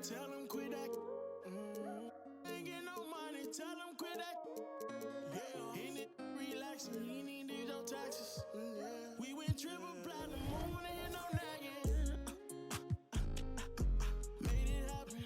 tell him quit that. Ain't get no money, tell him quit that. Yeah, he need relaxing, he need to do your taxes. Yeah. We went triple platinum, moving in no nagging. Made it happen.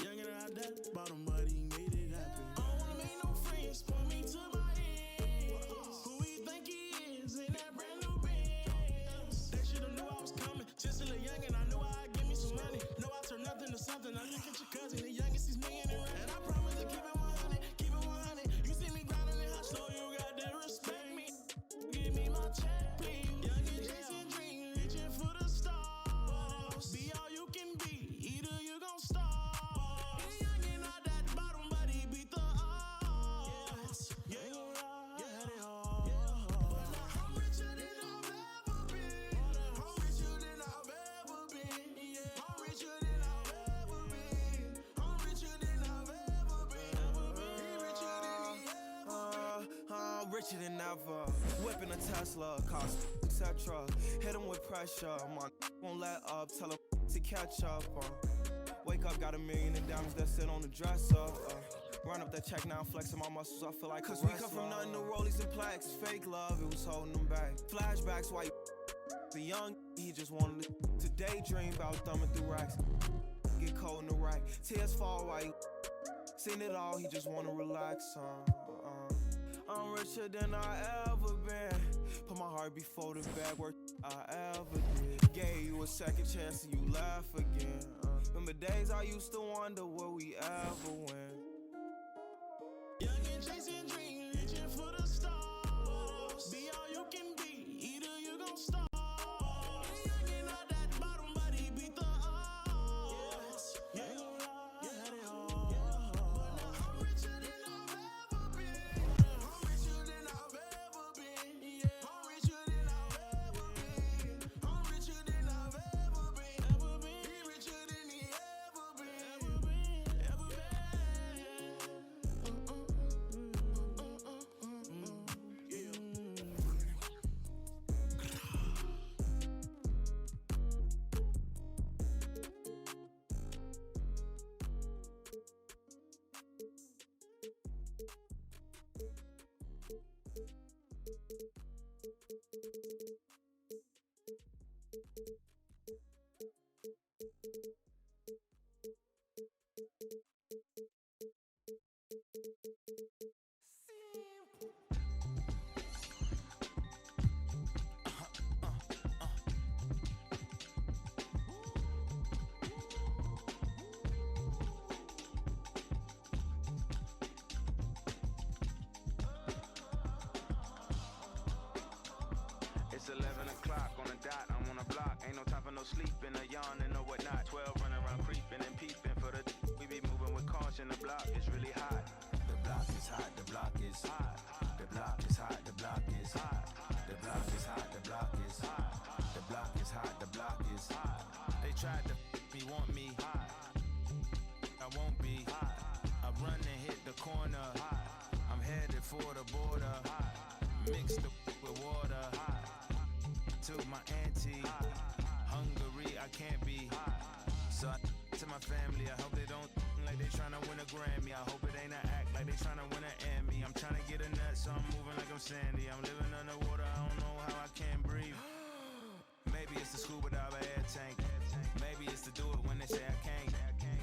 Young and out that bottom, but he made it happen. I don't wanna make no friends, point me to my ends. Who he think he is in that brand new Benz? They should've knew I was coming. Just a little young and I knew I'd give me some money. Know I turn nothing to something. I look at your cousin, the youngest, he's million and running. And I promise to keep it 100, keep it 100. You see me grinding and hot slow, you got to respect me. Give me my check, please. Young and chasing dreams, reaching for the stars. Be all you can be, either you gon' starve. And young and out that bottom, but he beat the odds. Yeah, yeah, they hard. But now I'm richer than I've ever been. I'm richer than I've ever been. Yeah, I'm richer than I've ever been. I'm richer than I've ever been. He richer than he ever been. I'm richer than ever. Whipping a Tesla, cost etc. Hit him with pressure. My won't let up. Tell him to catch up. Wake up, got $1 million in diamonds that sit on the dresser. Run up that check now, flexing my muscles. I feel like cause we come from nothing to rollies and plaques. Fake love, it was holding them back. Flashbacks, why you the young, he just wanted to daydream about thumbing through racks. Get cold in the rack. Tears fall while you seen it all, he just wanna relax. I'm richer than I ever been. Put my heart before the bad work I ever did. Gave you a second chance and you laugh again. Remember days I used to wonder will we ever win. Young and chasing dreams, reaching for the stars. Be all you can be, either you gon' starve. And young and out that bottom, but he beat the odds. Yeah, yeah, they hard. But now I'm richer than I've ever been. I'm richer than I've ever been. Yeah, I'm richer than I've ever been. I'm richer than I've ever been. He richer than he ever been. Ever been. It's 11 o'clock on the dot, I'm on the block. Ain't no time for no sleeping, or yawning, or whatnot. 12 running around creeping and peeping for the we be moving with caution. The block is really hot. The block is hot, the block is hot. The block is hot, the block is hot. The block is hot, the block is hot. The block is hot, the block is hot. They tried to me, want me hot. I won't be hot. I run and hit the corner. I'm headed for the border. Mix the with water. To my auntie, Hungary, I can't be. So to my family, I hope they don't like they tryna win a Grammy. I hope it ain't an act like they tryna win an Emmy. I'm tryna get a nut, so I'm moving like I'm Sandy. I'm living underwater, I don't know how I can't breathe. Maybe it's the scuba dive air tank. Maybe it's to do it when they say I can't.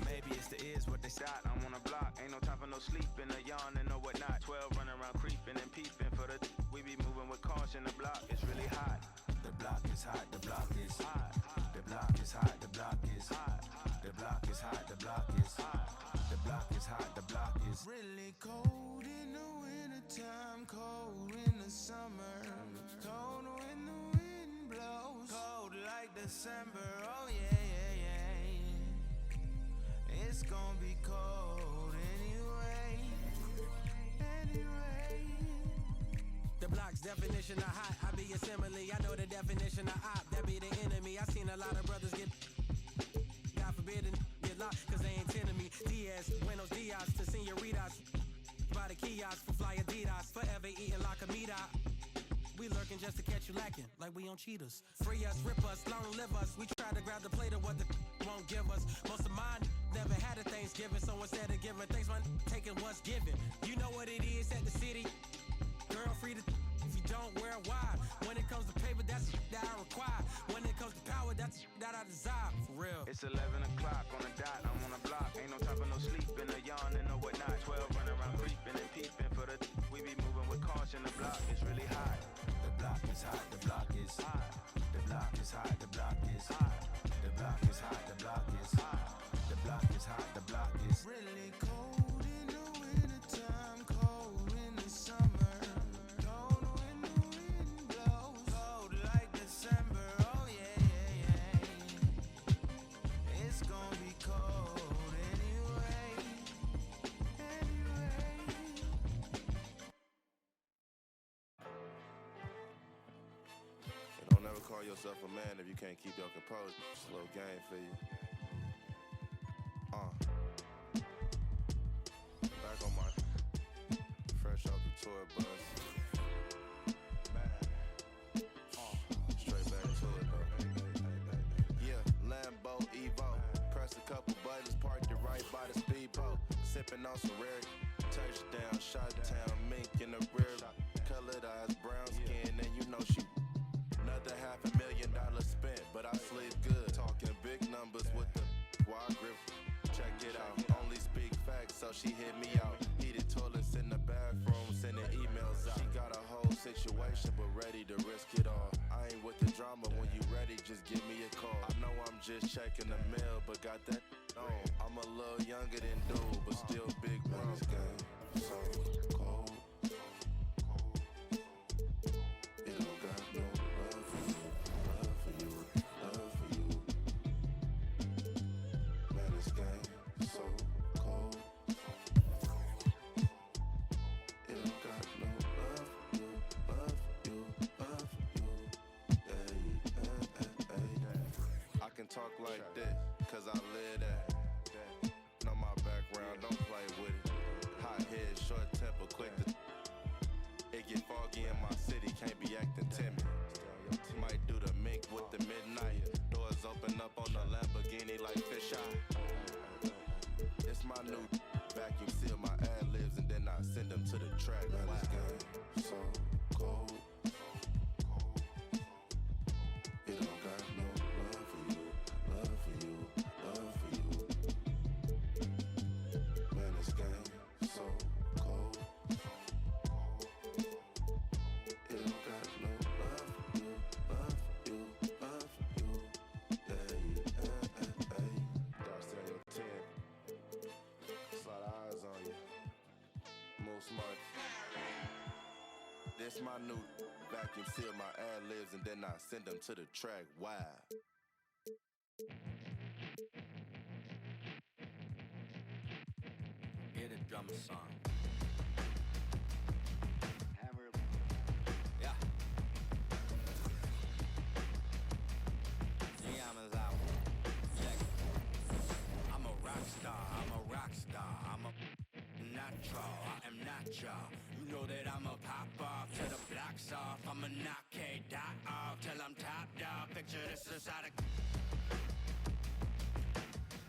Maybe it's the is what they say. I'm on the block, ain't no time for no sleeping, or yawning, or whatnot. 12 running around creeping and peeping for the we be moving with caution. The block is really hot. The block is hot, the block is hot. The block is hot, the block is hot. The block is hot, the block is hot. The block is hot, the block is Really cold in the wintertime, cold in the summer, cold when the wind blows, cold like December. Oh yeah, yeah, yeah. It's gonna be cold anyway. The block's definition of hot, I be a simile. I know the definition of op, that be the enemy. I seen a lot of brothers get, God forbid, and get locked, cause they ain't tending me. Diaz, buenos dias to senoritas. By the kiosk for fly Adidas, forever eating la comida. We we lurking just to catch you lacking, like we on cheaters. Free us, rip us, long live us. We try to grab the plate of what the won't give us. Most of mine never had a Thanksgiving, so instead of giving thanks, man, taking what's given. You know what it is at the city. Girl, free to if you don't wear a why. When it comes to paper, that's that I require. When it comes to power, that's that I desire. For real. It's 11 o'clock on the dot, I'm on the block. Ain't no time for no sleeping, no yawning, no whatnot. 12 running around creeping and peeping for the we be moving with caution. The block is really hot. The block is hot, the block is hot. The block is hot, the block is hot. The block is hot, the block is hot. The block is hot, the block is Really cold in the wintertime, cold in the summer. Cold when the wind blows, cold like December. Oh yeah, yeah, yeah. It's gonna be cold anyway. Don't never call yourself a man if you can't keep your composure. It's a little game for you. Back on my fresh off the tour bus. Man. Straight back to it though. Yeah, Lambo Evo. Press a couple buttons, parked it right by the speedboat. Sipping on some rare touchdown, shot town, mink in the rear. Colored eyes, brown skin, and you know she. Another $500,000 spent, but I sleep good. Talking big numbers with the wide grip. Check it out, only speak facts, so she hit me out. Heated toilets in the bathroom, sending emails out. She got a whole situation, but ready to risk it all. I ain't with the drama, when you ready, just give me a call. I know I'm just checking the mail, but got that on. I'm a little younger than dude, but still big bro. This game so cold. It don't got no love for you, love for you, love for you. Man, this game so cold. It don't got no love for you, love for you, love for you. Hey. I can talk like this, cause I live that. Know my background, don't play with it. Hot head, short temper, quick to. It get foggy in my city, can't be acting timid. Might do the mink with the midnight. Doors open up on the Lamborghini like fish eye. It's my new vacuum seal my ad-libs and then I send them to the track. Man, this game so cold. It don't got no love for you, love for you, love for you. Man, this game so cold. It don't got no love for you, love for you, love for you. Hey. Dark Stereo 10. Slide eyes on you. Move smart. This my new vacuum seal my ad-libs and then I send them to the track. Why? Get a drum song. Yeah. I'm a rock star, I'm a rock star, I'm a natural, I am natural. You know that I'm a pop off till the block's off. I'm a knock K-dot off till I'm top dog. Picture this inside a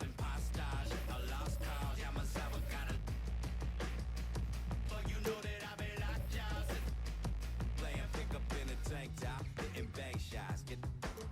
imposters, a lost cause. Yeah, myself got a. But you know that I be locked out. Playing pickup in a tank top, hitting bank shots.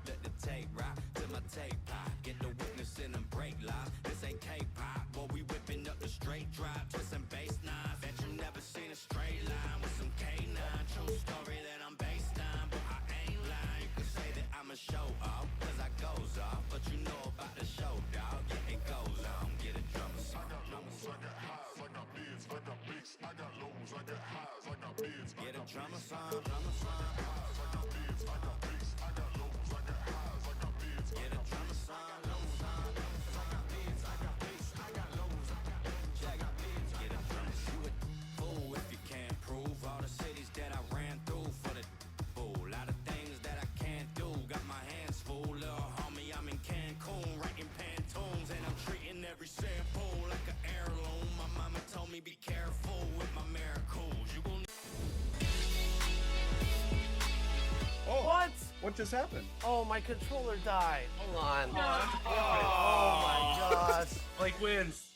Let the tape rock till my tape pop. Get the witness in them break live. This ain't K-pop, boy, we whipping up the straight drop, twisting bass nines. Bet you never seen a straight line with some K9. True story that I'm based on, but I ain't lying. You can say that I'm a show off, cause I goes off. But you know about the show, dog. Yeah, it goes on. Get a drummer song. I got lows, I got highs, I got bids, I got bass. I got lows, I got highs, I got bids. Get a drummer song, drummer song. Highs, I got bids, I got bass. I got lows, I got highs, I got bids. Get a drummer song, drummer song. I got bids, I got bass. I got lows, I got lows, I got bids. Get a drummer. You a fool if you can't prove all the cities that I ran through for the fool. Lot of things that I can't do. Got my hands full, little homie. I'm in Cancun, writing Pantones, and I'm treating every sample like an heirloom. My mama told me be careful with my miracles. You gon' What just happened? Oh, my controller died. Hold on. Oh my gosh. Blake wins.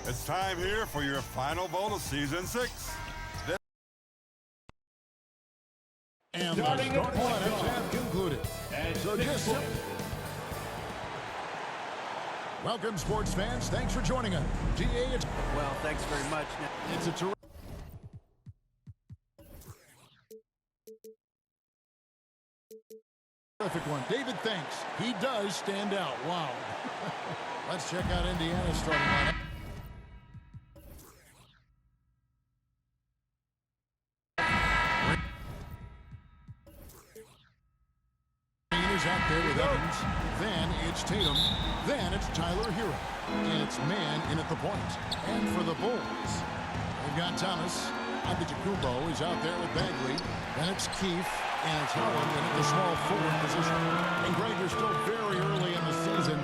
It's time here for your final vote of Season 6. And the starting lineups have concluded. So just welcome, sports fans. Thanks for joining us. GA, Well, thanks very much. it's a terrific one. David thinks he does stand out. Wow. Let's check out Indiana's starting lineup. Is out there with Evans. Then it's Tatum. Then it's Tyler Hero. And it's man in at the point. And for the Bulls, they've got Thomas. Antetokounmpo is out there with Bagley. Then it's Keef. And it's Holland in at the small forward position. And Greg, you're still very early in the season.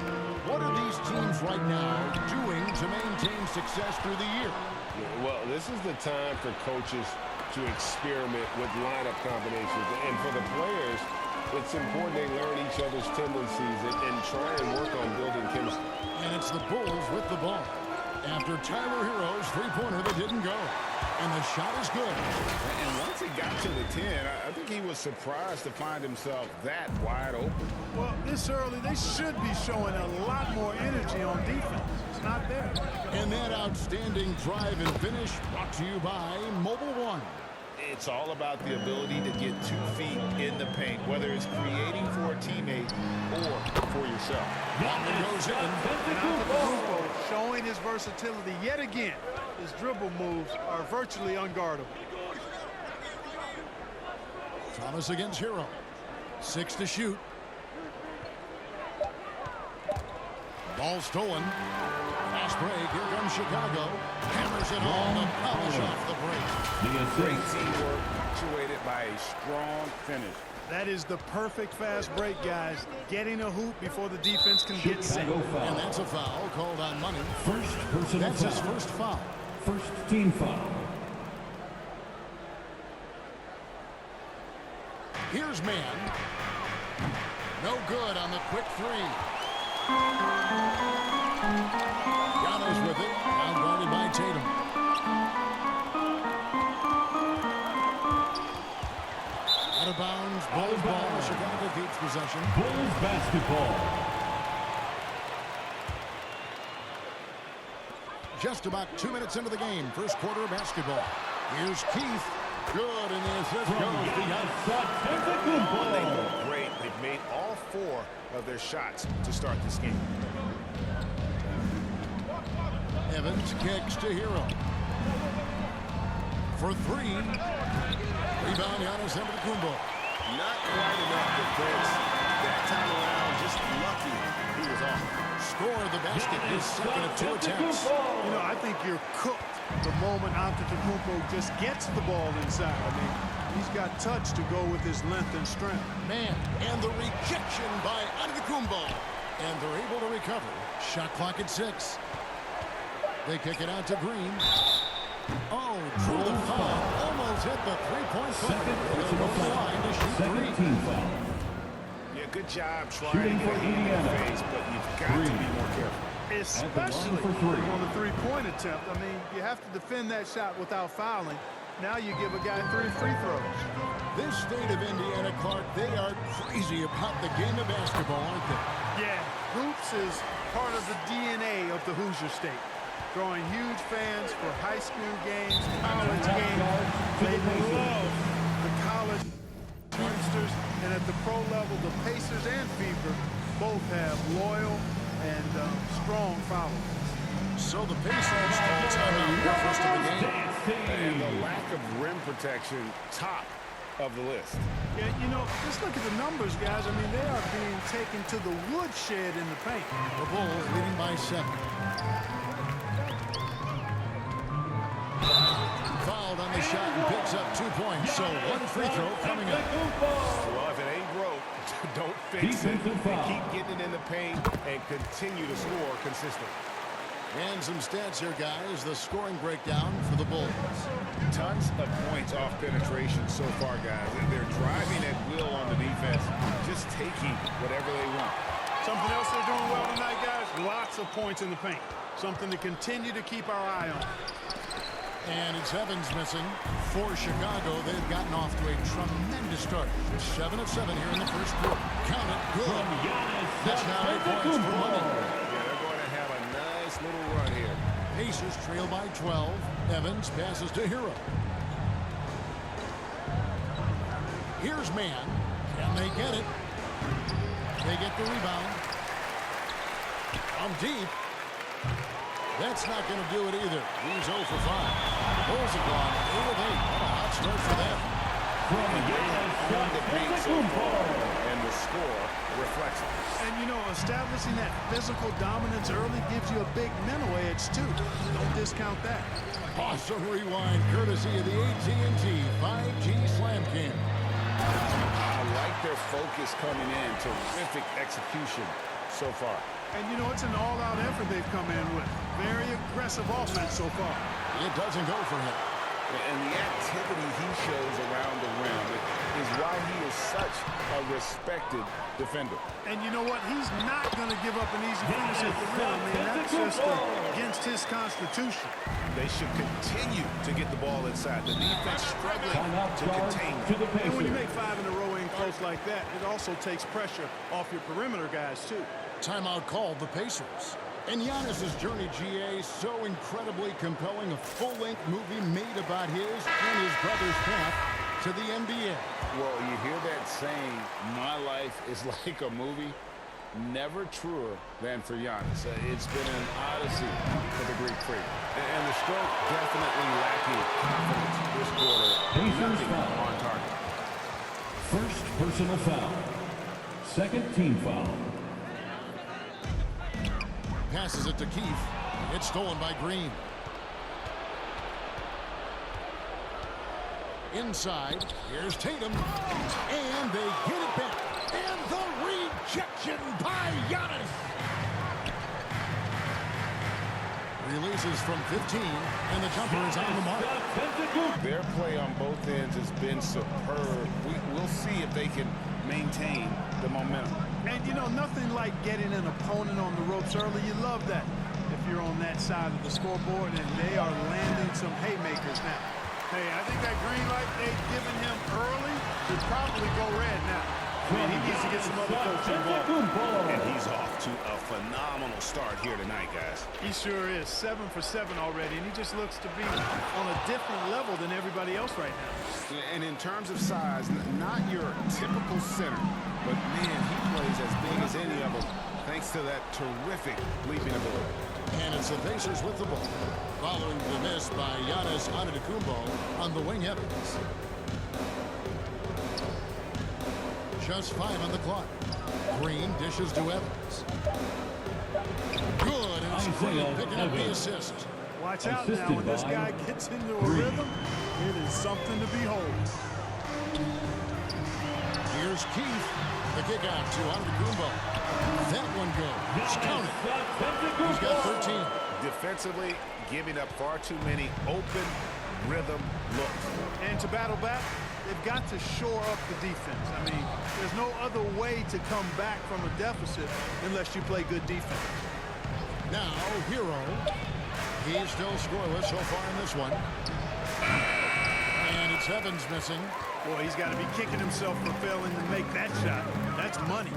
What are these teams right now doing to maintain success through the year? Well, this is the time for coaches to experiment with lineup combinations. And for the players, it's important they learn each other's tendencies and try and work on building chemistry. And it's the Bulls with the ball. After Tyler Hero's three-pointer that didn't go. And the shot is good. And once he got to the 10, I think he was surprised to find himself that wide open. Well, this early, they should be showing a lot more energy on defense. It's not there. And that outstanding drive and finish brought to you by Mobile One. It's all about the ability to get 2 feet in the paint, whether it's creating for a teammate or for yourself. One goes in. Antetokounmpo showing his versatility yet again. His dribble moves are virtually unguardable. Thomas against Hero. 6 to shoot. Ball stolen. Fast break. Here comes Chicago. Hammers it home to polish off the break. Great teamwork punctuated by a strong finish. That is the perfect fast break, guys. Getting a hoop before the defense can get set. And that's a foul called on Money. First personal That's foul. his first foul. First team foul. Here's man. No good on the quick three. Giannis with it. Now guarded by Tatum. Out of bounds. Bulls ball. Chicago keeps possession. Bulls basketball. Just about 2 minutes into the game. First quarter of basketball. Here's Keith. Good, and the assist goes to Giannis. They look great. They've made all 4 of their shots to start this game. Evans kicks to Hero. For 3. Rebound, Giannis Antetokounmpo. Not quite enough defense. That time around, just lucky he was off. Scored the basket, his second of 2 attempts. You know, I think you're cooked the moment Antetokounmpo just gets the ball inside. I mean, he's got touch to go with his length and strength. Man, and the rejection by Antetokounmpo. And they're able to recover. Shot clock at 6. They kick it out to Green. Oh, drew the foul. Almost hit the three-point Second personal foul. Second team foul. Yeah, good job trying to get it in the face, but you've got to be more careful. Especially on the three-point attempt. I mean, you have to defend that shot without fouling. Now you give a guy 3 free throws. This state of Indiana, Clark, they are crazy about the game of basketball, aren't they? Yeah, hoops is part of the DNA of the Hoosier State. Drawing huge fans for high school games, college games. They love the college youngsters, and at the pro level, the Pacers and Fever both have loyal and strong followers. So the Pacers all time first of the game. And the lack of rim protection, top of the list. Yeah, you know, just look at the numbers, guys. I mean, they are being taken to the woodshed in the paint. The Bulls leading by 7. Fouled on the shot and picks up 2 points. So 1 free throw coming up. Well, if it ain't broke, don't fix it. And keep getting it in the paint and continue to score consistently. And some stats here, guys. The scoring breakdown for the Bulls. Tons of points off penetration so far, guys. They're driving at will on the defense, just taking whatever they want. Something else they're doing well tonight, guys. Lots of points in the paint. Something to continue to keep our eye on. And it's Evans missing. For Chicago, they've gotten off to a tremendous start. 7 of 7 here in the first quarter. Count it. Good. That's now 8 points for Money. Yeah, they're going to have a nice little run here. Pacers trail by 12. Evans passes to Hero. Here's Man. Can they get it? They get the rebound. From deep. That's not going to do it either. He's 0 for 5. Bulls have gone 8 of 8. What a hot start for them. The beat so far, and the score reflects it. And, you know, establishing that physical dominance early gives you a big mental edge, too. Don't discount that. Awesome rewind, courtesy of the AT&T 5G Slam King. I like their focus coming in. Terrific execution so far. And, you know, it's an all-out effort they've come in with. Very aggressive offense so far. It doesn't go for him. And the activity he shows around the rim is why he is such a respected defender. And you know what? He's not going to give up an easy finish at the rim. I mean, that's just against his constitution. They should continue to get the ball inside. The defense struggling to contain them. And when you make 5 in a row in close like that, it also takes pressure off your perimeter guys, too. Timeout called the Pacers. And Giannis's journey, GA, so incredibly compelling. A full-length movie made about his and his brother's path to the NBA. Well, you hear that saying, my life is like a movie. Never truer than for Giannis. It's been an odyssey for the Greek freak. And the stroke definitely lacking confidence this quarter. Nothing on target. First personal foul. Second team foul. Passes it to Keef. It's stolen by Green. Inside, here's Tatum. And they get it back. And the rejection by Giannis. Releases from 15, and the jumper is on the mark. Their play on both ends has been superb. We'll see if they can maintain the momentum. And, you know, nothing like getting an opponent on the ropes early. You love that if you're on that side of the scoreboard, and they are landing some haymakers now. Hey, I think that green light they've given him early should probably go red now. I mean, he needs to get some other coaching involved. And he's off to a phenomenal start here tonight, guys. He sure is. 7 for 7 already, and he just looks to be on a different level than everybody else right now. And in terms of size, not your typical center, but man, he plays as big as any of them thanks to that terrific leaping ability. And it's the Pacers with the ball. Following the miss by Giannis Antetokounmpo on the wing Evans. Just 5 on the clock. Green dishes to Evans. Good, and it's Green picking up the assist. Watch out now, when this guy gets into a rhythm, it is something to behold. Here's Keef. The kick out to Antetokounmpo. That one goes. Count it. He's got 13. Defensively, giving up far too many open rhythm looks. And to battle back, they've got to shore up the defense. I mean, there's no other way to come back from a deficit unless you play good defense. Now, Hero. He's still scoreless so far in this one. And it's Evans missing. Boy, he's got to be kicking himself for failing to make that shot. That's money.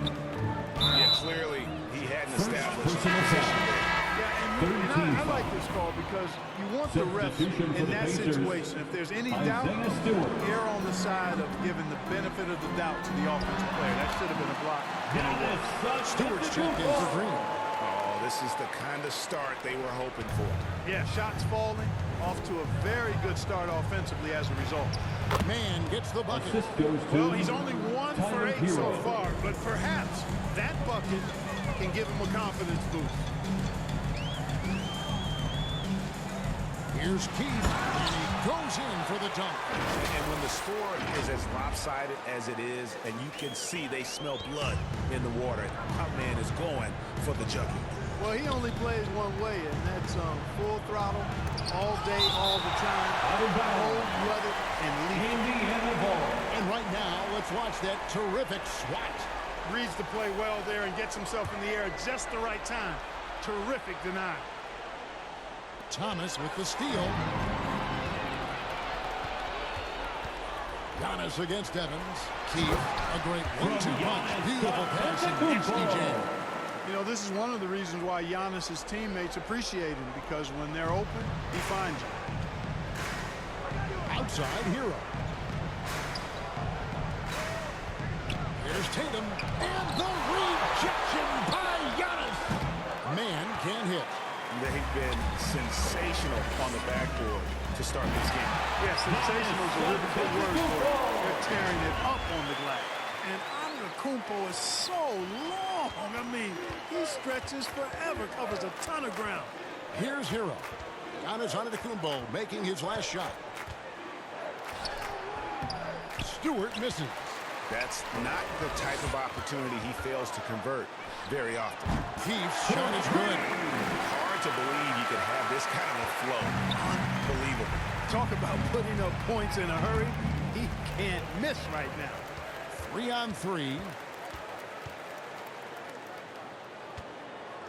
Yeah, clearly he hadn't established a position there. Yeah, and I like this call because you want the ref in that situation. If there's any doubt, err on the side of giving the benefit of the doubt to the offensive player. That should have been a block. Stewart's checked in for Green. Oh, this is the kind of start they were hoping for. Yeah, shots falling, off to a very good start offensively as a result. Man gets the bucket. Well, he's only 1 for 8 so far, but perhaps that bucket can give him a confidence boost. Here's Keef, and he goes in for the dunk. And when the score is as lopsided as it is, and you can see they smell blood in the water, our man is going for the jugular. Well, he only plays one way, and that's full throttle, all day, all the time, cold-blooded, and lethal. And right now, let's watch that terrific swat. Reads the play well there and gets himself in the air at just the right time. Terrific deny. Thomas with the steal. Giannis against Evans. Keef, a great 1-2 punch. Beautiful pass and nasty jam. You know, this is one of the reasons why Giannis's teammates appreciate him, because when they're open, he finds you. Outside Hero. Here's Tatum, and the rejection by Giannis. Man can't hit. They've been sensational on the backboard to start this game. Yeah, sensational is a really good word for it. They're tearing it up on the glass. And Antetokounmpo is so long. I mean, he stretches forever, covers a ton of ground. Here's Hero. Giannis Antetokounmpo making his last shot. Stewart misses. That's not the type of opportunity he fails to convert very often. Keef's shot is good. Hard to believe you could have this kind of a flow. Unbelievable. Talk about putting up points in a hurry. He can't miss right now. 3-on-3.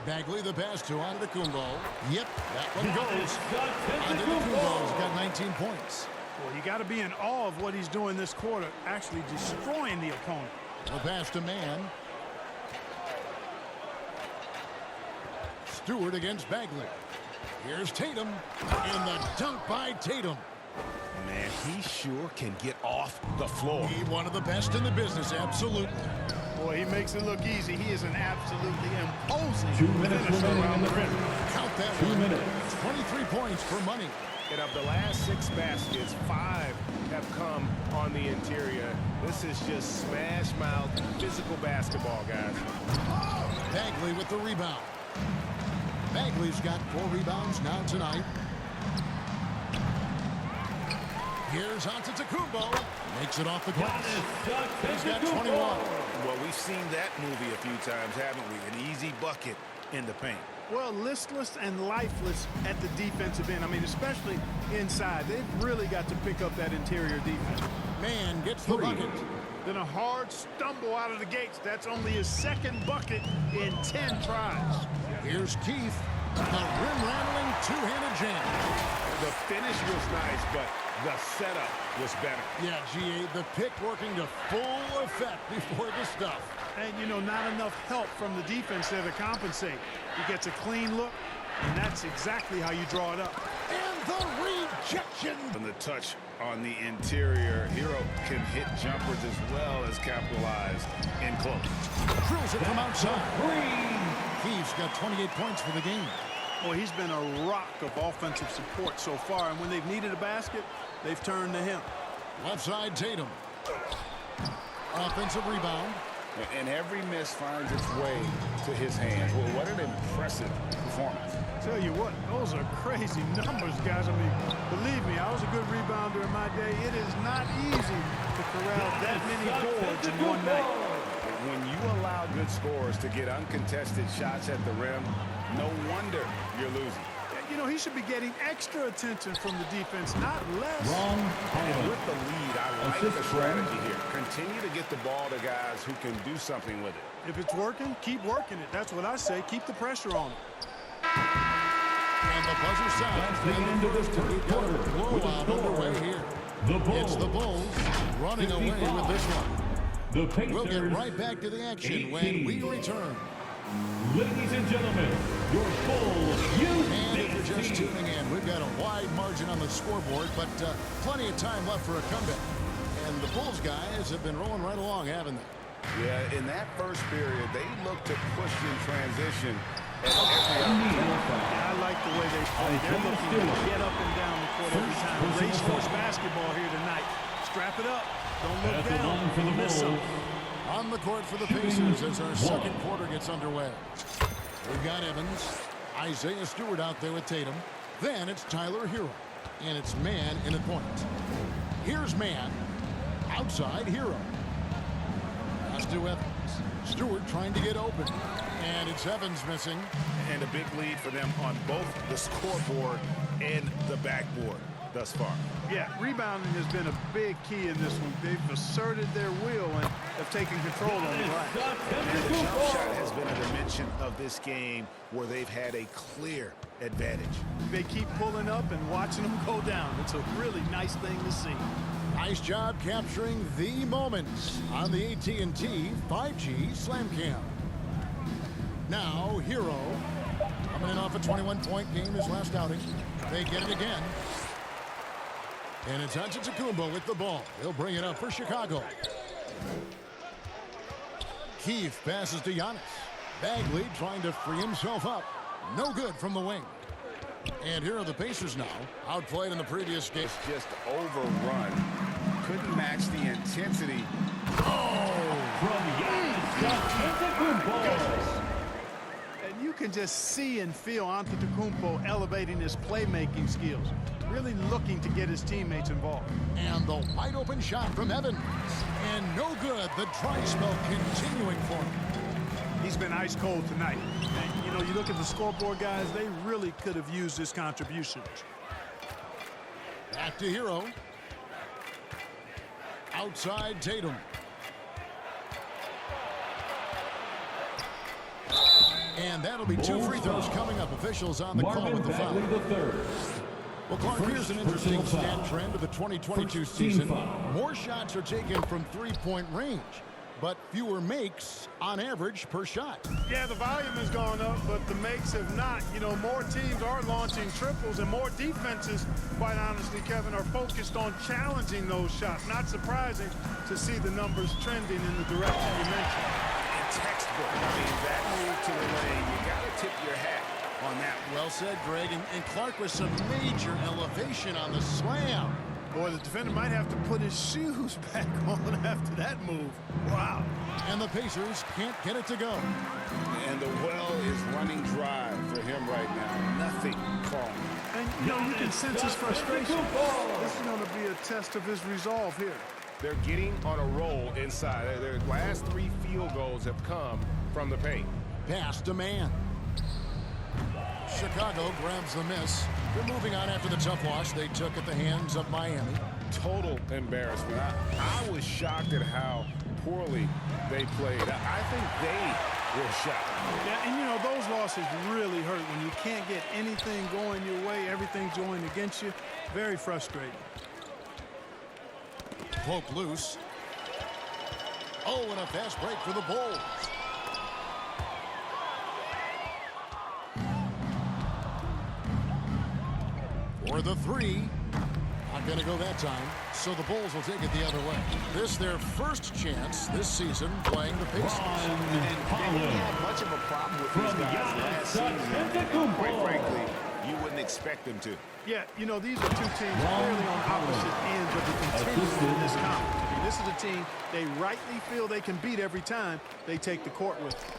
Bagley the pass to Antetokounmpo. Yep, that one goes. Antetokounmpo's got 19 points. Well, you got to be in awe of what he's doing this quarter, actually destroying the opponent. The pass to Man. Stewart against Bagley. Here's Tatum, and the dunk by Tatum. Man, he sure can get off the floor. He's one of the best in the business, absolutely. Boy, he makes it look easy. He is an absolutely imposing 2 minutes finisher around the rim. Count that 2 one. minutes. 23 points for money. And of the last 6 baskets, 5 have come on the interior. This is just smash mouth physical basketball, guys. Bagley with the rebound. Bagley's got 4 rebounds now tonight. Here's Antetokounmpo. Makes it off the glass. He's got 21. Well, we've seen that movie a few times, haven't we? An easy bucket in the paint. Well, listless and lifeless at the defensive end. I mean, especially inside. They've really got to pick up that interior defense. Man gets the bucket. Then a hard stumble out of the gates. That's only his 2nd bucket in 10 tries. Here's Keef. A rim-rattling two-handed jam. The finish was nice, but the setup was better. Yeah, GA, the pick working to full effect before the stuff. And, you know, not enough help from the defense there to compensate. He gets a clean look, and that's exactly how you draw it up. And the rejection. And the touch on the interior. Hero can hit jumpers as well as capitalize in close. Drills it from outside. Keef's got 28 points for the game. Well, he's been a rock of offensive support so far, and when they've needed a basket, they've turned to him. Left side, Tatum. Offensive rebound. And every miss finds its way to his hands. Well, what an impressive performance. Tell you what, those are crazy numbers, guys. I mean, believe me, I was a good rebounder in my day. It is not easy to corral that many boards in one night. When you allow good scorers to get uncontested shots at the rim, no wonder you're losing. You know, he should be getting extra attention from the defense, not less. And with the lead, I like the strategy here. Continue to get the ball to guys who can do something with it. If it's working, keep working it. That's what I say. Keep the pressure on it. And the buzzer sounds. The end of this third quarter. Blowout underway here. It's the Bulls running away with this one. We'll get right back to the action when we return. Ladies and gentlemen, your Bulls And if you're just tuning in, we've got a wide margin on the scoreboard, but plenty of time left for a comeback. And the Bulls guys have been rolling right along, haven't they? Yeah, in that first period, they looked to push in transition at every opportunity. I like the way they play. They're looking to get up and down the court every time. Racehorse basketball here tonight. Strap it up. Don't look down. For the Miss Bulls. something. On the court for the Pacers as our second quarter gets underway. We've got Evans. Isaiah Stewart out there with Tatum. Then it's Tyler Hero. And it's man in at point. Here's man. Outside Hero. Pass to Evans. Stewart trying to get open. And it's Evans missing. And a big lead for them on both the scoreboard and the backboard thus far. Yeah, rebounding has been a big key in this one. They've asserted their will and have taken control on the glass. And the jump shot has been a dimension of this game where they've had a clear advantage. They keep pulling up and watching them go down. It's a really nice thing to see. Nice job capturing the moments on the AT&T 5G Slam Cam. Now, Hero, coming in off a 21-point game his last outing. They get it again. And it's Antetokounmpo with the ball. He'll bring it up for Chicago. Keef passes to Giannis. Bagley trying to free himself up. No good from the wing. And here are the Pacers now. Outplayed in the previous game. It's just overrun. Couldn't match the intensity. From Antetokounmpo. And you can just see and feel Antetokounmpo elevating his playmaking skills. Really looking to get his teammates involved. And the wide open shot from Evans. And no good. The dry spell continuing for him. He's been ice cold tonight. And, you know, you look at the scoreboard, guys, they really could have used his contributions. Back to Hero. Outside Tatum. And that'll be two free throws coming up. Officials on the call with the foul. Well, Clark, here's an interesting stat trend of the 2022 season. More shots are taken from three-point range, but fewer makes on average per shot. Yeah, the volume has gone up, but the makes have not. You know, more teams are launching triples, and more defenses, quite honestly, Kevin, are focused on challenging those shots. Not surprising to see the numbers trending in the direction you mentioned. And textbook. I mean, that move to the lane, you got to tip your hat on that. Well said, Greg. And Clark with some major elevation on the slam. Boy, the defender might have to put his shoes back on after that move. Wow. And the Pacers can't get it to go. And the well is running dry for him right now. Nothing falling. And, you know, you can sense his frustration. This is going to be a test of his resolve here. They're getting on a roll inside. Their last 3 field goals have come from the paint. Pass to man. Chicago grabs the miss. They're moving on after the tough loss they took at the hands of Miami. Total embarrassment. I was shocked at how poorly they played. I think they were shocked. Yeah, and you know, those losses really hurt when you can't get anything going your way. Everything's going against you. Very frustrating. Poke loose. Oh, and a fast break for the Bulls. For the three. Not going to go that time. So the Bulls will take it the other way. This their first chance this season playing the Pacers. And he had much of a problem with these guys last season. Quite frankly, you wouldn't expect them to. Yeah, you know, these are two teams clearly on opposite ends of the continuum in this conference. I mean, this is a team they rightly feel they can beat every time they take the court with them.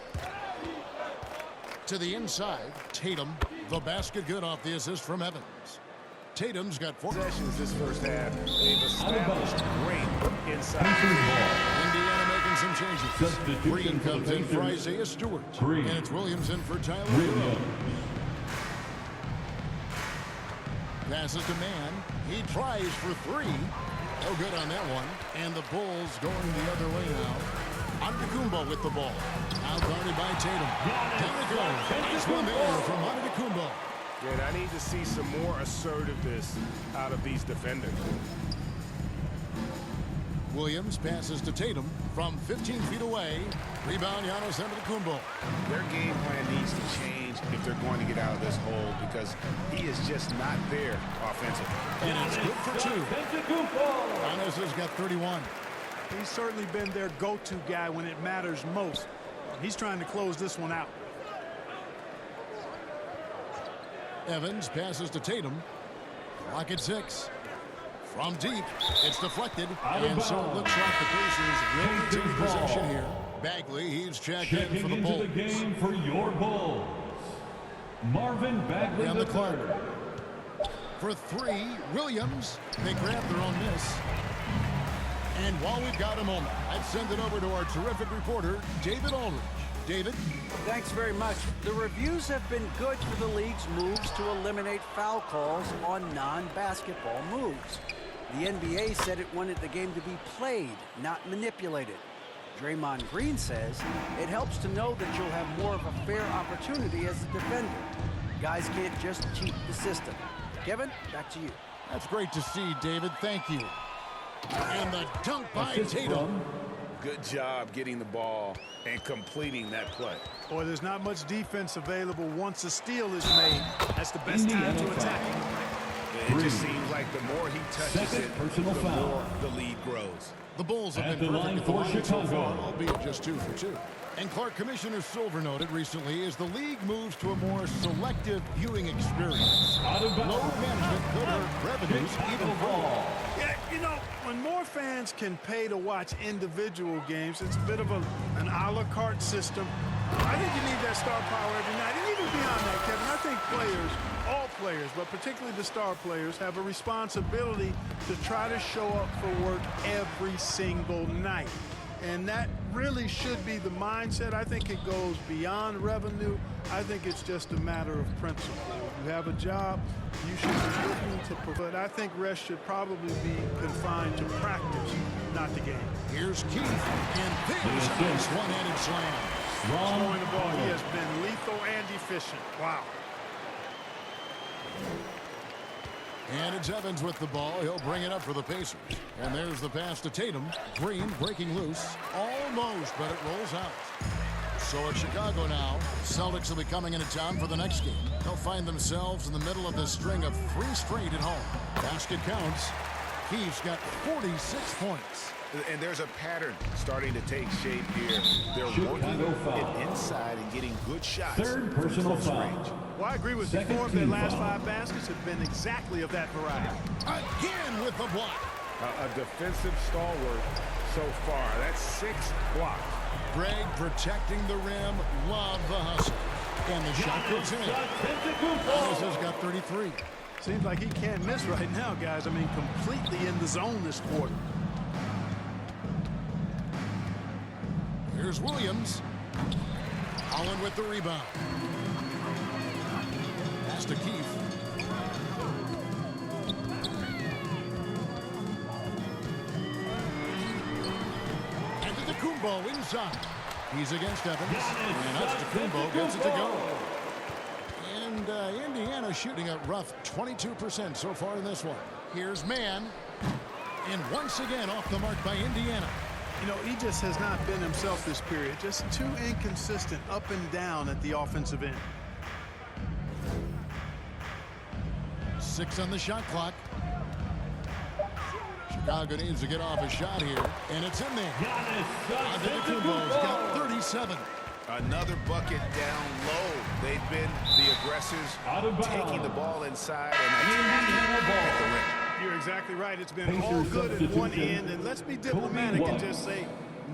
To the inside, Tatum, the basket good off the assist from Evans. Tatum's got 4 possessions this first half. They've established great inside. Indiana making some changes. Green comes in for Isaiah Stewart. And it's Williams in for Tyler Hero. Passes to man. He tries for 3. No good on that one. And the Bulls going the other way now. Antetokounmpo with the ball. Out guarded by Tatum. Down it goes. Nice one there from Antetokounmpo. And I need to see some more assertiveness out of these defenders. Williams passes to Tatum from 15 feet away. Rebound, Giannis Antetokounmpo. Their game plan needs to change if they're going to get out of this hole because he is just not there offensively. And it's good for 2. Giannis has got 31. He's certainly been their go-to guy when it matters most. He's trying to close this one out. Evans passes to Tatum. Clock at 6. From deep, it's deflected, and so it looks like the Pacers will take possession here. Bagley, he's checked in for the Bulls. Into the game for your Bulls, Marvin Bagley on the clock. For three, Williams. They grab their own miss. And while we've got a moment, I'd send it over to our terrific reporter, David Aldridge. David? Thanks very much. The reviews have been good for the league's moves to eliminate foul calls on non-basketball moves. The NBA said it wanted the game to be played, not manipulated. Draymond Green says it helps to know that you'll have more of a fair opportunity as a defender. Guys can't just cheat the system. Kevin, back to you. That's great to see, David. Thank you. And the dunk by Tatum. Good job getting the ball and completing that play. Boy, there's not much defense available once a steal is made. That's the best time to attack. It just seems like the more he touches it, the more the lead grows. The Bulls have been perfect at the line so far, albeit just 2 for 2. And Clark, Commissioner Silver noted recently as the league moves to a more selective viewing experience, load management could hurt revenues even further. Yeah, you know, when more fans can pay to watch individual games, it's a bit of an a la carte system. I think you need that star power every night. And even beyond that, Kevin, I think players, all players, but particularly the star players, have a responsibility to try to show up for work every single night. And that really should be the mindset. I think it goes beyond revenue. I think it's just a matter of principle. If you have a job, you should be looking to provide. I think rest should probably be confined to practice, not the game. Here's Keef, and there's a nice one-handed slam. Throwing the ball, he has been lethal and efficient. Wow. And it's Evans with the ball. He'll bring it up for the Pacers. And there's the pass to Tatum. Green breaking loose. Almost, but it rolls out. So at Chicago now, Celtics will be coming into town for the next game. They'll find themselves in the middle of this string of 3 straight at home. Basket counts. Keef's got 46 points. And there's a pattern starting to take shape here. They're working it inside and getting good shots. Third personal foul. Well, I agree with you. 4 of their last 5 baskets have been exactly of that variety. Again with the block. A defensive stalwart so far. That's 6 blocks. Greg protecting the rim. Love the hustle. And the shot goes in. Giannis has got 33. Seems like he can't miss right now, guys. I mean, completely in the zone this quarter. Here's Williams. Holland with the rebound. Pass to Keef. And to Kumbo inside. He's against Evans. And Kumbo gets it to go. And Indiana shooting a rough 22% so far in this one. Here's Mann. And once again off the mark by Indiana. You know, he just has not been himself this period. Just too inconsistent up and down at the offensive end. 6 on the shot clock. Chicago needs to get off a shot here, and it's in there. Antetokounmpo's got 37. Another bucket down low. They've been the aggressors, taking the ball inside and attacking at the rim. You're exactly right. It's been all good at one end, and let's be diplomatic and just say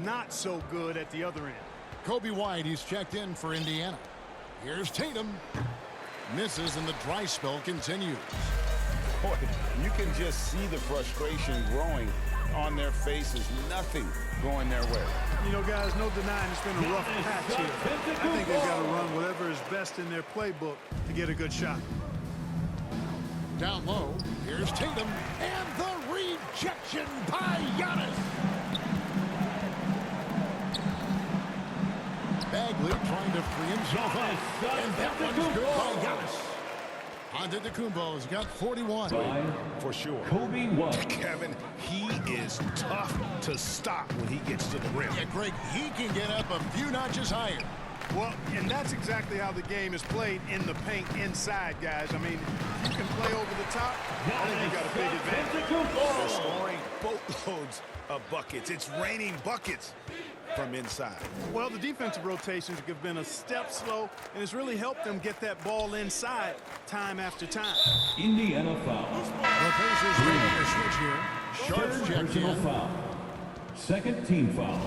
not so good at the other end. Kobe White, he's checked in for Indiana. Here's Tatum. Misses, and the dry spell continues. Boy, you can just see the frustration growing on their faces. Nothing going their way. You know, guys, no denying it's been a rough patch here. I think they've got to run whatever is best in their playbook to get a good shot. Down low, here's Tatum, and the rejection by Giannis. Bagley trying to free himself up, and that one's good by Giannis. Antetokounmpo's got 41. For sure. Kobe White. Kevin, he is tough to stop when he gets to the rim. Yeah, Greg, he can get up a few notches higher. Well, and that's exactly how the game is played in the paint inside, guys. I mean, you can play over the top. I think you got a big advantage. They're scoring boatloads of buckets. It's raining buckets from inside. Well, the defensive rotations have been a step slow, and it's really helped them get that ball inside time after time. Indiana foul. The Pacers making a switch here. Sharp checked in. Foul. Second team foul.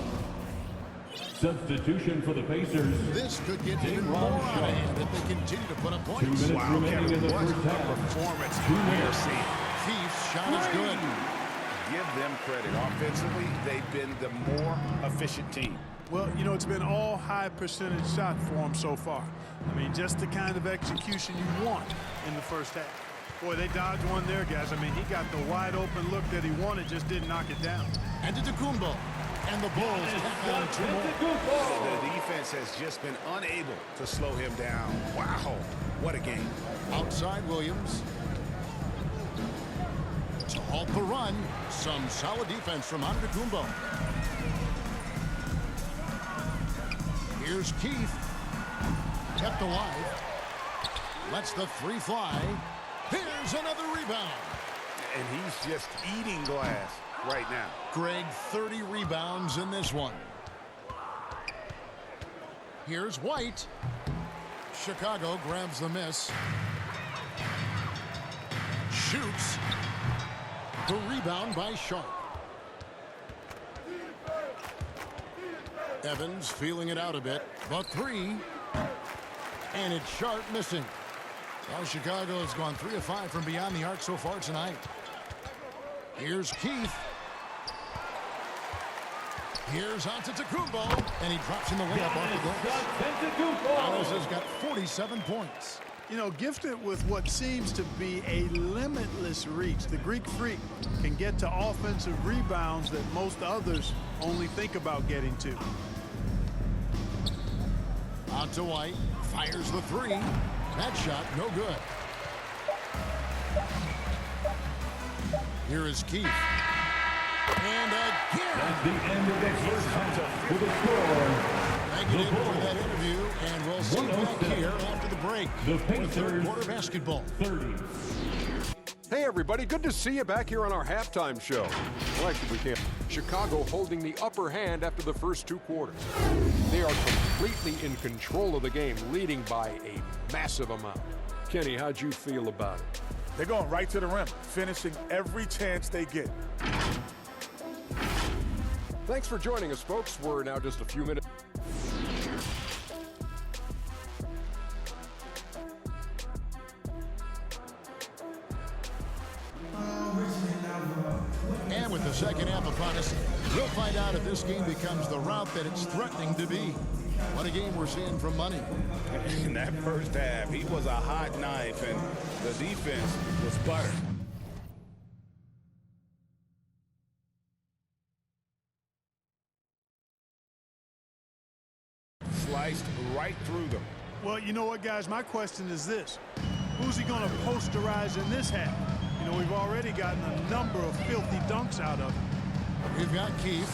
Substitution for the Pacers. This could get even more out of hand if they continue to put up 2 points. minutes remaining in the What first a half. performance 2 we are minutes. seeing. Keefe's shot is good. Give them credit. Offensively, they've been the more efficient team. Well, you know, it's been all high percentage shot for them so far. I mean, just the kind of execution you want in the first half. Boy, they dodged one there, guys. I mean, he got the wide open look that he wanted, just didn't knock it down. And to Tacumbo. And the Bulls tack on 2 more. The defense has just been unable to slow him down. Wow, what a game. Outside Williams. To halt the run, some solid defense from Antetokounmpo. Here's Keef. Kept alive. Lets the 3 fly. Here's another rebound. And he's just eating glass right now. Greg, 30 rebounds in this one. Here's White. Chicago grabs the miss. Shoots. The rebound by Sharp. Evans feeling it out a bit. The 3. And it's Sharp missing. Well, Chicago has gone 3 of 5 from beyond the arc so far tonight. Here's Keith. Here's Antetokounmpo, and he drops in the layup off the glass. Dallas has got 47 points. You know, gifted with what seems to be a limitless reach, the Greek Freak can get to offensive rebounds that most others only think about getting to. Out to White, fires the 3. That shot, no good. Here is Keith. And again. At the end of the first half, with a score. Thank you, David, for that interview, and we'll see you back here after the break. The for third quarter basketball. 30. Hey, everybody. Good to see you back here on our halftime show. Well, actually, we can't. Chicago holding the upper hand after the first 2 quarters. They are completely in control of the game, leading by a massive amount. Kenny, how'd you feel about it? They're going right to the rim, finishing every chance they get. Thanks for joining us, folks. We're now just a few minutes. And with the second half upon us, we'll find out if this game becomes the route that it's threatening to be. What a game we're seeing from Money. In that first half, he was a hot knife, and the defense was butter. Sliced right through them. Well, you know what, guys? My question is this. Who's he going to posterize in this half? You know, we've already gotten a number of filthy dunks out of him. We've got Keith,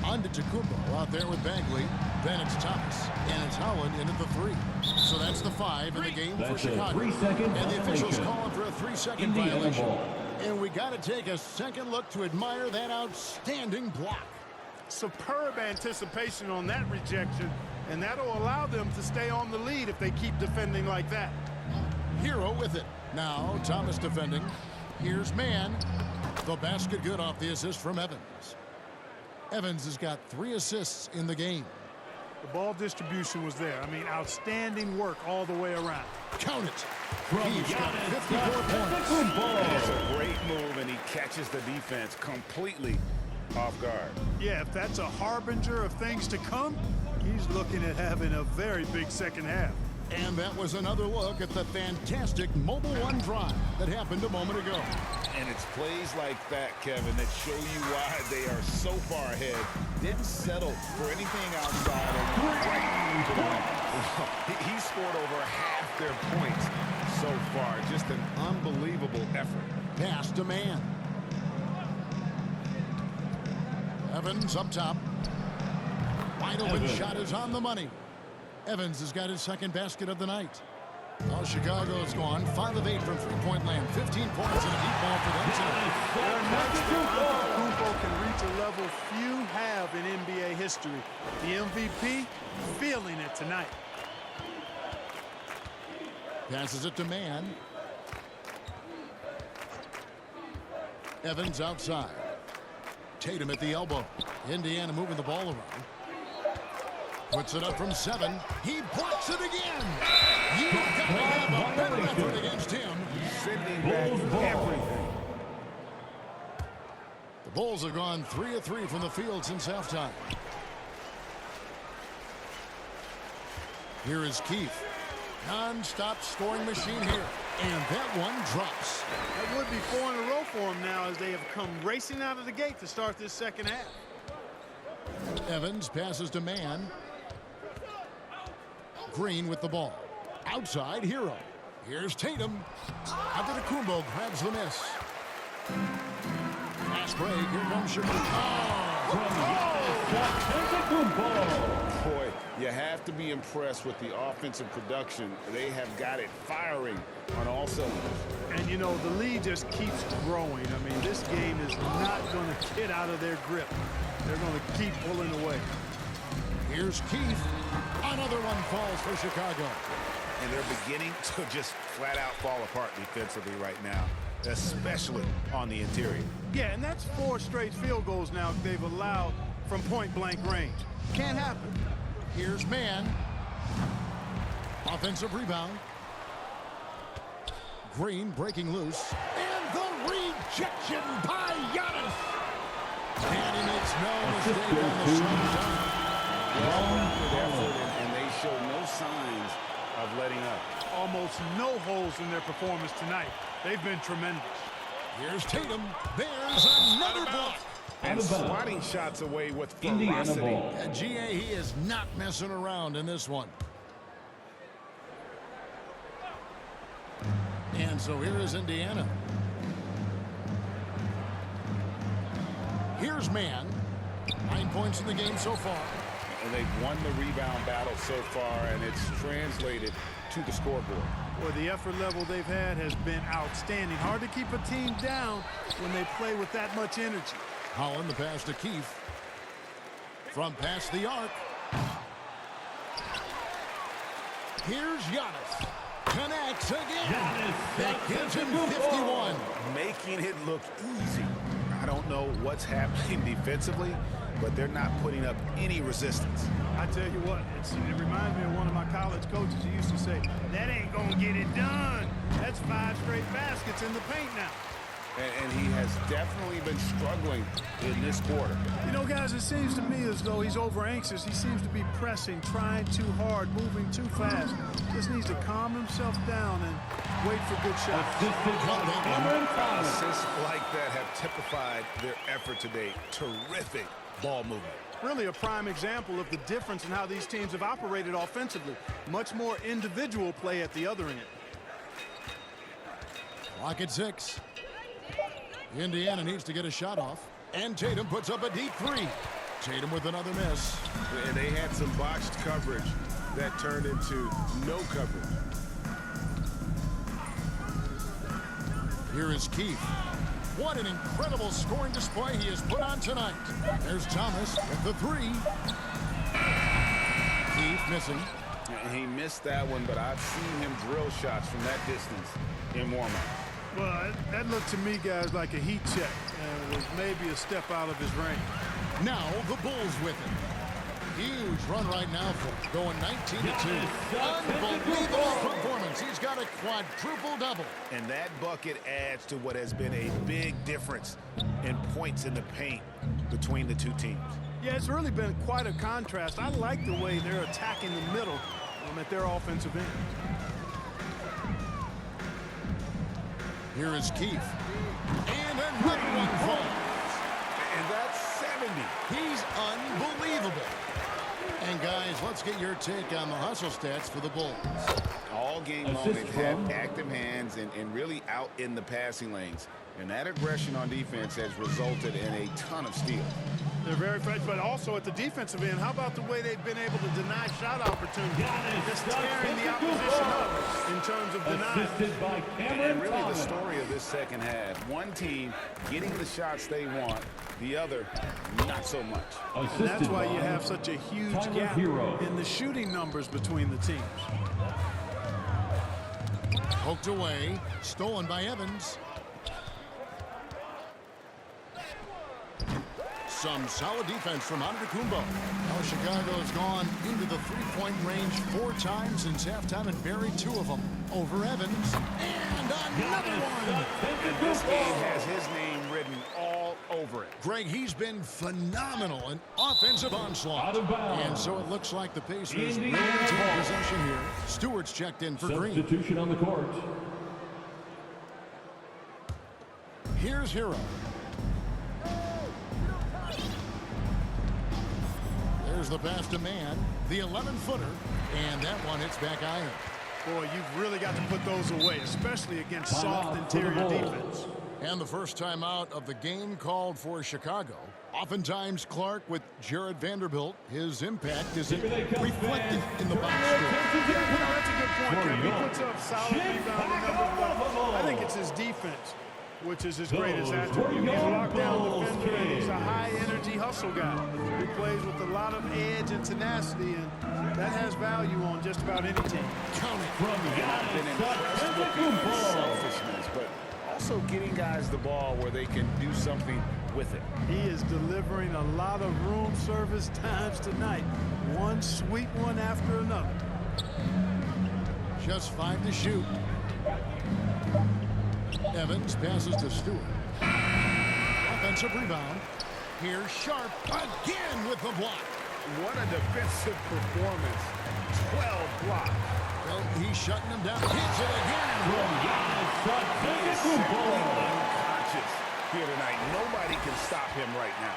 Antetokounmpo out there with Bagley. Then it's Thomas, and it's Howland in at the 3. So that's the 5 in the game for Chicago. And the officials calling for a 3-second violation. And we got to take a second look to admire that outstanding block. Superb anticipation on that rejection, and that'll allow them to stay on the lead if they keep defending like that. Hero with it. Now Thomas defending. Here's Mann. The basket good off the assist from Evans. Evans has got 3 assists in the game. The ball distribution was there. I mean, outstanding work all the way around. Count it. He's got 54 points. It's a great move, and he catches the defense completely off guard. Yeah, if that's a harbinger of things to come, he's looking at having a very big second half. And that was another look at the fantastic Mobile One drive that happened a moment ago. And it's plays like that, Kevin, that show you why they are so far ahead. Didn't settle for anything outside of right. He scored over half their points so far. Just an unbelievable effort. Pass to Mann. Evans up top. Wide open shot is on the money. Evans has got his second basket of the night. Well, Chicago's gone 5 of 8 from three-point land. 15 points and a deep ball for them tonight. They're nuts. Antetokounmpo can reach a level few have in NBA history. The MVP feeling it tonight. Passes it to Mann. Evans outside. Tatum at the elbow. Indiana moving the ball around. Puts it up from 7. He blocks it again. You've got to have a better effort against him. Sending back everything. The Bulls have gone 3 of 3 from the field since halftime. Here is Keef. Non-stop scoring machine here. And that one drops. That would be 4 in a row for him now as they have come racing out of the gate to start this second half. Evans passes to Mann. Green with the ball. Outside, Hero. Here's Tatum. Antetokounmpo grabs the miss. Fast break. Here comes Chicago. Boy, you have to be impressed with the offensive production. They have got it firing on all cylinders. And, you know, the lead just keeps growing. I mean, this game is not going to get out of their grip. They're going to keep pulling away. Here's Keef. Another one falls for Chicago. And they're beginning to just flat out fall apart defensively right now, especially on the interior. Yeah, and that's 4 straight field goals now they've allowed from point-blank range. Can't happen. Here's Mann. Offensive rebound. Green breaking loose. And the rejection by Giannis. And he makes no mistake on the shot. Good effort, and they show no signs of letting up. Almost no holes in their performance tonight. They've been tremendous. Here's Tatum. There's another block. And swatting shots away with ferocity. GA, he is not messing around in this one. And so here is Indiana. Here's Mann. 9 points in the game so far. And they've won the rebound battle so far, and it's translated to the scoreboard. Well, the effort level they've had has been outstanding. Hard to keep a team down when they play with that much energy. Holland, the pass to Keef. From past the arc. Here's Giannis. Connects again. That gives him 51. Making it look easy. I don't know what's happening defensively, but they're not putting up any resistance. I tell you what, it reminds me of one of my college coaches who used to say, that ain't gonna get it done. That's 5 straight baskets in the paint now. And he has definitely been struggling in this quarter. You know, guys, it seems to me as though he's over anxious. He seems to be pressing, trying too hard, moving too fast. Just needs to calm himself down and wait for good shots. Assists like that have typified their effort today. Terrific ball movement. Really a prime example of the difference in how these teams have operated offensively. Much more individual play at the other end. Clock at 6. Indiana needs to get a shot off. And Tatum puts up a deep 3. Tatum with another miss. And they had some botched coverage that turned into no coverage. Here is Keef. What an incredible scoring display he has put on tonight. There's Thomas with the 3. Keef missing. He missed that one, but I've seen him drill shots from that distance in warm-up. Well, that looked to me, guys, like a heat check. It was maybe a step out of his range. Now the Bulls with it. Huge run right now for him, going 19-2. Unbelievable performance. He's got a quadruple-double. And that bucket adds to what has been a big difference in points in the paint between the two teams. Yeah, it's really been quite a contrast. I like the way they're attacking the middle at their offensive end. Here is Keef. And another one falls. And that's 70. He's unbelievable. And guys, let's get your take on the hustle stats for the Bulls. All game long, they've had active hands and really out in the passing lanes. And that aggression on defense has resulted in a ton of steals. They're very fresh, but also at the defensive end, how about the way they've been able to deny shot opportunities? Just tearing the opposition up in terms of denying. And really the story of this second half, one team getting the shots they want, the other not so much. And that's why you have such a huge gap in the shooting numbers between the teams. Poked away, stolen by Evans. some solid defense from Antetokounmpo. Now Chicago's gone into the three-point range 4 times since halftime and buried 2 of them. Over Evans, and another one! And this game has his name written all over it. Greg, he's been phenomenal. An offensive onslaught. And so it looks like the Pacers will take possession here. Stewart's checked in for Green. Substitution on the court. Here's Hero. There's the pass to Man, the 11-footer, and that one hits back iron. Boy, you've really got to put those away, especially against soft interior defense. And the first timeout of the game called for Chicago. Oftentimes, Clark with Jared Vanderbilt, his impact isn't reflected in the box score. That's a good point, Ken. He puts up solid rebounding numbers, but I think it's his defense, which is his greatest attribute. He's a lockdown defender, and he's a high-energy hustle guy who plays with a lot of edge and tenacity, and that has value on just about any team. I've been impressed with the selfishness, but also getting guys the ball where they can do something with it. He is delivering a lot of room service times tonight. One sweet one after another. Just 5 to shoot. Evans passes to Stewart. Offensive rebound. Here's Sharp again with the block. What a defensive performance. 12 blocks. Well, he's shutting them down. Hits it again. He is simply unconscious here tonight. Nobody can stop him right now.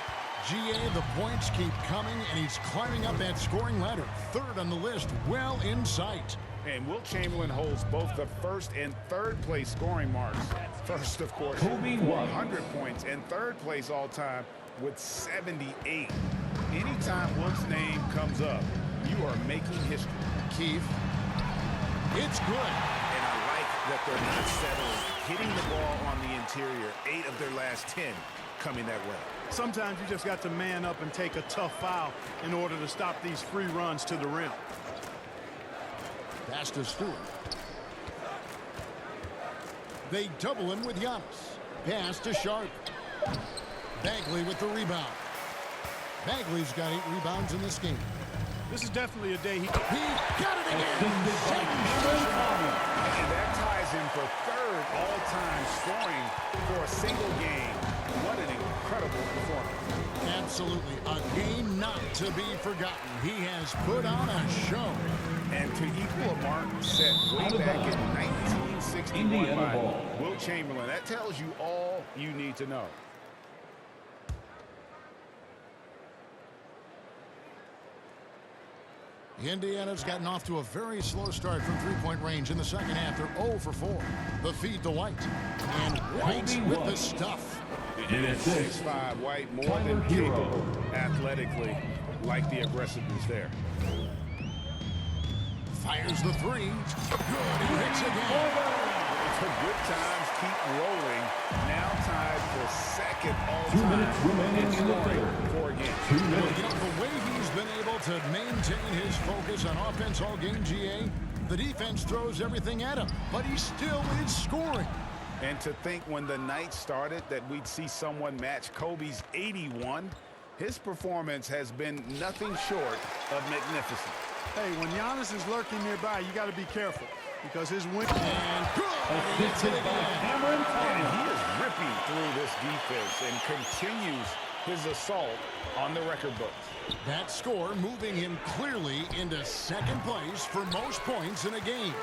GA, the points keep coming, and he's climbing up that scoring ladder. 3rd on the list, well in sight. And Wilt Chamberlain holds both the 1st and 3rd place scoring marks. First, of course, 100 points, and 3rd place all-time with 78. Anytime Wilt's name comes up, you are making history. Keef. It's good. And I like that they're not settling. Hitting the ball on the interior, 8 of their last 10 coming that way. Sometimes you just got to man up and take a tough foul in order to stop these free runs to the rim. Pass to Stewart. They double him with Giannis. Pass to Sharp. Bagley with the rebound. Bagley's got 8 rebounds in this game. This is definitely a day he got it again. And that ties him for 3rd all-time scoring for a single game. What an incredible performance. Absolutely. A game not to be forgotten. He has put on a show. And to equal a mark set way back in 1961 by Wilt Chamberlain, that tells you all you need to know. Indiana's gotten off to a very slow start from three-point range in the second half. They're 0 for 4. The feed to White. And White with the stuff. And at 6'5", White more than capable athletically, like the aggressiveness there. Fires the 3. Good. He hits again. The good times keep rolling. Now tied for 2nd all-time. 2 minutes remaining in the third. 4 games. 2 minutes. You know, the way he's been able to maintain his focus on offense all game, GA, the defense throws everything at him, but he still is scoring. And to think when the night started that we'd see someone match Kobe's 81, his performance has been nothing short of magnificent. Hey, when Giannis is lurking nearby, you got to be careful because his win. And he is ripping through this defense and continues his assault on the record books. That score moving him clearly into 2nd place for most points in a game.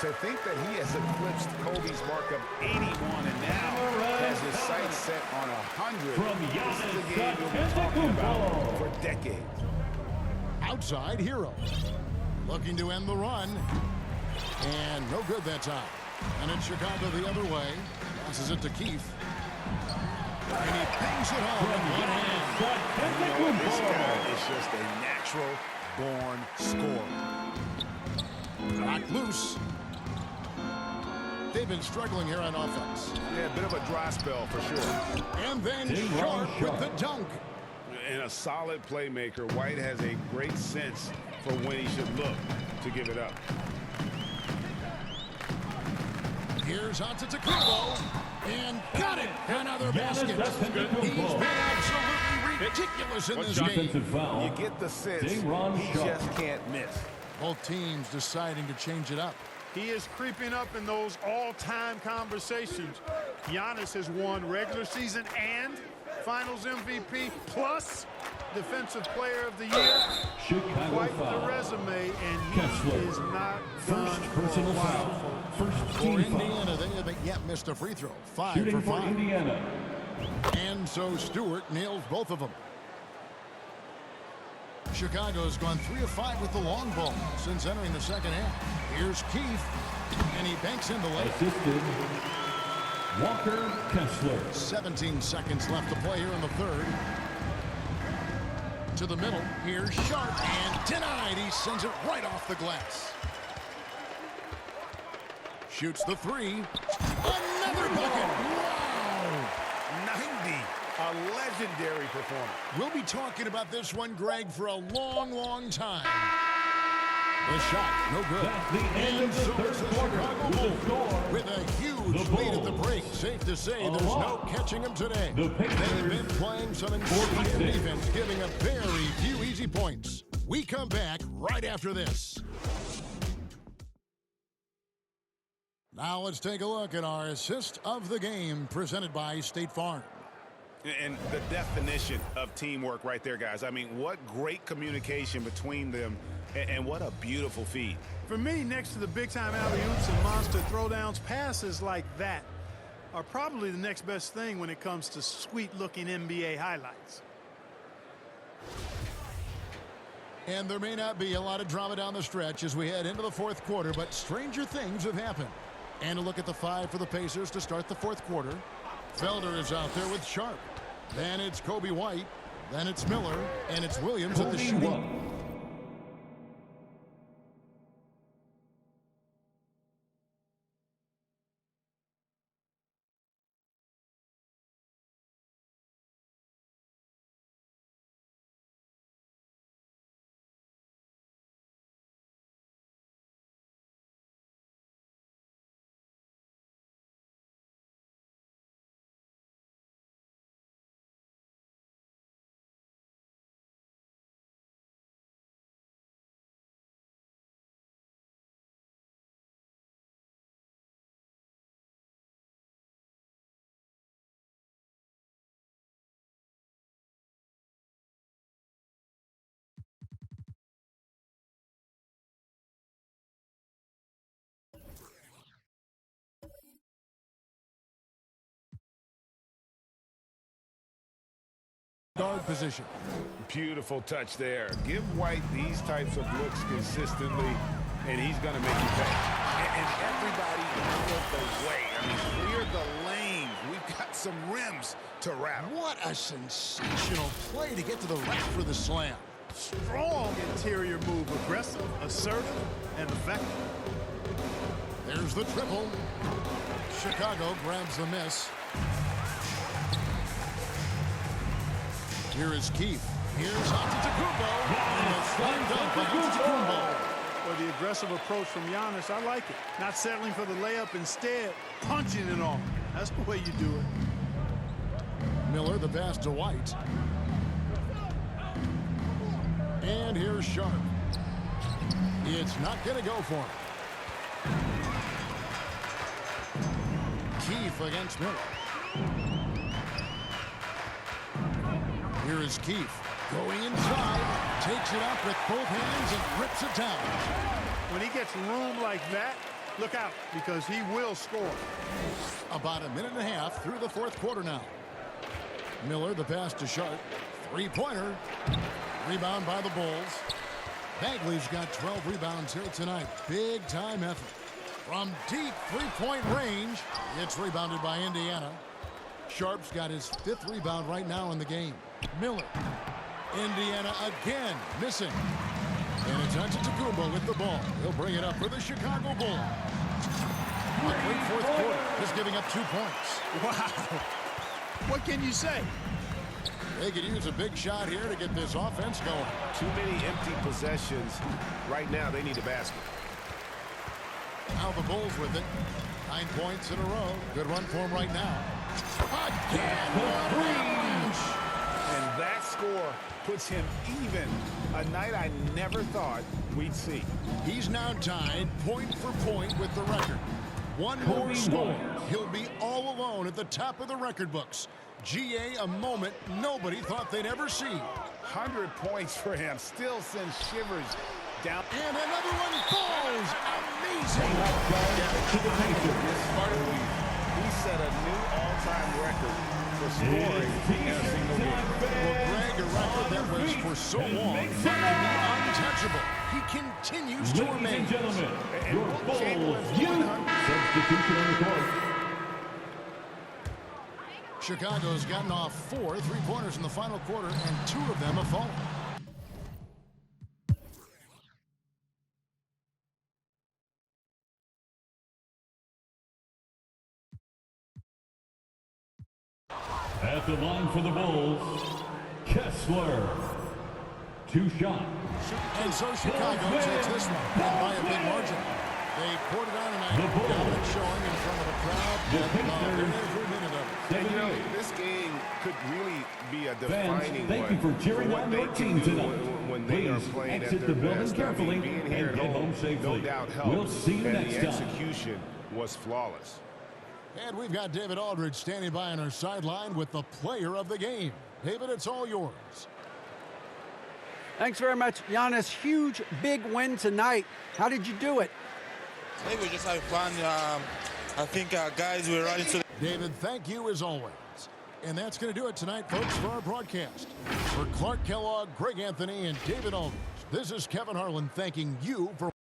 To think that he has eclipsed Kobe's mark of 81 and now has his sights set on 100. This is a game you'll be talking about for decades. Outside Hero. Looking to end the run. And no good that time. And it's Chicago the other way. Passes it to Keef. And he bangs it home in one hand. You know, this guy is just a natural-born scorer. Knocked loose. They've been struggling here on offense. Yeah, a bit of a dry spell for sure. And then Sharp with the dunk. And a solid playmaker, White has a great sense for when he should look to give it up. Here's Antetokounmpo. And got it. Another basket. He's been absolutely ridiculous in this Offensive game. foul. You get the sense J-Ron he Sharp. just can't miss. Both teams deciding to change it up. He is creeping up in those all-time conversations. Giannis has won regular season and Finals MVP plus Defensive Player of the Year. Chicago Quite foul. the resume, and he Kessler. is not First done personal for a while, foul. folks. First For team foul. Indiana, they haven't yet missed a free throw. 5 Shooting for for 5. Indiana. And so Stewart nails both of them. Chicago's gone 3 of 5 with the long ball since entering the second half. Here's Keef, and he banks in the lane. Assisted Walker Kessler. 17 seconds left to play here in the third. To the middle. Here's Sharp, and denied. He sends it right off the glass. Shoots the 3. Another bucket. Wow. 90. A legendary performance. We'll be talking about this one, Greg, for a long, long time. The shot, no good. That's the end of the third quarter with a huge lead at the break. Safe to say there's no catching them today. They've been playing some insane defense, giving up very few easy points. We come back right after this. Now let's take a look at our assist of the game presented by State Farm. And the definition of teamwork right there, guys. I mean, what great communication between them, and what a beautiful feed. For me, next to the big-time alley-oops and monster throwdowns, passes like that are probably the next best thing when it comes to sweet-looking NBA highlights. And there may not be a lot of drama down the stretch as we head into the fourth quarter, but stranger things have happened. And a look at the 5 for the Pacers to start the fourth quarter. Felder is out there with Sharp. Then it's Kobe White. Then it's Miller. And it's Williams at the shooting. Guard position. Beautiful touch there. Give White these types of looks consistently, and he's going to make you pay. And everybody out of the way. I mean, clear the lane. We've got some rims to rattle. What a sensational play to get to the rack for the slam. Strong interior move. Aggressive, assertive, and effective. There's the triple. Chicago grabs the miss. Here is Keef. Here's Antetokounmpo. And a slam dunk by Antetokounmpo. Well, the aggressive approach from Giannis, I like it. Not settling for the layup, instead punching it off. That's the way you do it. Miller, the pass to White. And here's Sharp. It's not going to go for him. Keef against Miller. Here is Keef going inside, takes it up with both hands and rips it down. When he gets room like that, look out, because he will score. About a minute and a half through the fourth quarter now. Miller, the pass to Sharp. Three-pointer. Rebound by the Bulls. Bagley's got 12 rebounds here tonight. Big-time effort. From deep three-point range, it's rebounded by Indiana. Sharp's got his 5th rebound right now in the game. Miller. Indiana again missing. And it's Antetokounmpo with the ball. He'll bring it up for the Chicago Bulls. A great fourth quarter, just giving up 2 points. Wow. What can you say? They could use a big shot here to get this offense going. Too many empty possessions. Right now, they need a basket. Now the Bulls with it. 9 points in a row. Good run for him right now. Again, range. And That score puts him even, a night I never thought we'd see. He's now tied point for point with the record. One more score. He'll be all alone at the top of the record books. GA, a moment nobody thought they'd ever see. 100 points for him. Still sends shivers down. And another one falls. Amazing. He set a new all-time record for scoring in a single game. Well, Greg, a record that was for so long thought to be untouchable. He continues to amaze. Ladies and gentlemen, your Bulls youth substitution on the court. Chicago's gotten off 4 3-pointers in the final quarter, and 2 of them have fallen. At the line for the Bulls, Kessler. 2 shots. And so Chicago takes this one, and by a big margin. They poured it on tonight, dominant showing in front of the crowd, and every minute of it. And you know, this game could really be a defining thank you for cheering on your team tonight. when they are playing exit at the their building best. carefully Being here and at get home safely. no doubt helps. We'll see you and next the time. execution was flawless. And we've got David Aldridge standing by on our sideline with the player of the game. David, it's all yours. Thanks very much, Giannis. Huge, big win tonight. How did you do it? Hey, we're just having fun. I think guys, we're running to the... David, thank you as always. And that's going to do it tonight, folks, for our broadcast. For Clark Kellogg, Greg Anthony, and David Aldridge, this is Kevin Harlan thanking you for